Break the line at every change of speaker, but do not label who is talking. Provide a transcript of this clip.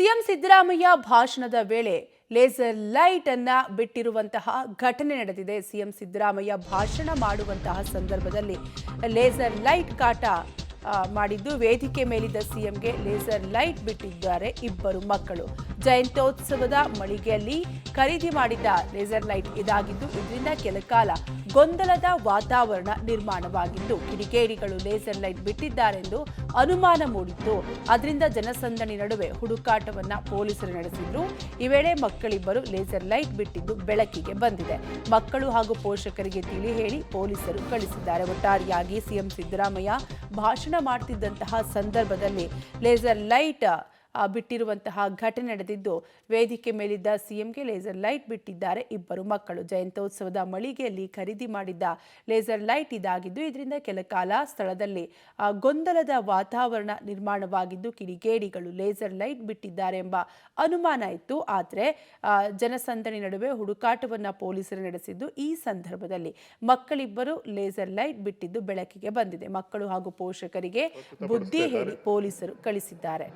CM Siddaramaiah ಭಾಷಣದ ವೇಳೆ laser light ಅನ್ನ ಬಿಟ್ಟಿರುವಂತಹ ಘಟನೆ ನಡೆದಿದೆ. ಸಿಎಂ ಸಿದ್ದರಾಮಯ್ಯ ಭಾಷಣ ಮಾಡುವಂತಹ ಸಂದರ್ಭದಲ್ಲಿ ಲೇಸರ್ ಲೈಟ್ ಕಾಟ ಮಾಡಿದ್ದು, ವೇದಿಕೆ ಮೇಲಿದ್ದ ಸಿಎಂಗೆ ಲೇಸರ್ ಲೈಟ್ ಬಿಟ್ಟಿದ್ದಾರೆ ಇಬ್ಬರು ಮಕ್ಕಳು. ಜಯಂತ್ಯೋತ್ಸವದ ಮಳಿಗೆಯಲ್ಲಿ ಖರೀದಿ ಮಾಡಿದ್ದ ಲೇಸರ್ ಲೈಟ್ ಇದಾಗಿದ್ದು, ಇದರಿಂದ ಕೆಲಕಾಲ ಗೊಂದಲದ ವಾತಾವರಣ ನಿರ್ಮಾಣವಾಗಿದ್ದು, ಕಿಡಿಗೇಡಿಗಳು ಲೇಸರ್ ಲೈಟ್ ಬಿಟ್ಟಿದ್ದಾರೆಂದು ಅನುಮಾನ ಮೂಡಿತ್ತು. ಅದರಿಂದ ಜನಸಂದಣಿ ನಡುವೆ ಹುಡುಕಾಟವನ್ನ ಪೊಲೀಸರು ನಡೆಸಿದ್ರು. ಈ ವೇಳೆ ಮಕ್ಕಳಿಬ್ಬರು ಲೇಸರ್ ಲೈಟ್ ಬಿಟ್ಟಿದ್ದು ಬೆಳಕಿಗೆ ಬಂದಿದೆ. ಮಕ್ಕಳು ಹಾಗೂ ಪೋಷಕರಿಗೆ ತಿಳಿ ಹೇಳಿ ಪೊಲೀಸರು ಕಳಿಸಿದ್ದಾರೆ. ಒಟ್ಟಾರೆಯಾಗಿ ಸಿಎಂ ಸಿದ್ದರಾಮಯ್ಯ ಭಾಷಣ ಮಾಡ್ತಿದ್ದಂತಹ ಸಂದರ್ಭದಲ್ಲಿ ಲೇಸರ್ ಲೈಟ್ ಬಿಟ್ಟಿರುವಂತಹ ಘಟನೆ ನಡೆದಿದ್ದು, ವೇದಿಕೆ ಮೇಲಿದ್ದ ಸಿಎಂಗೆ ಲೇಸರ್ ಲೈಟ್ ಬಿಟ್ಟಿದ್ದಾರೆ ಇಬ್ಬರು ಮಕ್ಕಳು. ಜಯಂತ್ಯೋತ್ಸವದ ಮಳಿಗೆಯಲ್ಲಿ ಖರೀದಿ ಮಾಡಿದ್ದ ಲೇಸರ್ ಲೈಟ್ ಇದಾಗಿದ್ದು, ಇದರಿಂದ ಕೆಲಕಾಲ ಸ್ಥಳದಲ್ಲಿ ಗೊಂದಲದ ವಾತಾವರಣ ನಿರ್ಮಾಣವಾಗಿದ್ದು, ಕಿಡಿಗೇಡಿಗಳು ಲೇಸರ್ ಲೈಟ್ ಬಿಟ್ಟಿದ್ದಾರೆ ಎಂಬ ಅನುಮಾನ ಇತ್ತು. ಆದರೆ ಜನಸಂದಣಿ ನಡುವೆ ಹುಡುಕಾಟವನ್ನ ಪೊಲೀಸರು ನಡೆಸಿದ್ದು, ಈ ಸಂದರ್ಭದಲ್ಲಿ ಮಕ್ಕಳಿಬ್ಬರು ಲೇಸರ್ ಲೈಟ್ ಬಿಟ್ಟಿದ್ದು ಬೆಳಕಿಗೆ ಬಂದಿದೆ. ಮಕ್ಕಳು ಹಾಗೂ ಪೋಷಕರಿಗೆ ಬುದ್ಧಿ ಹೇಳಿ ಪೊಲೀಸರು ಕಳಿಸಿದ್ದಾರೆ.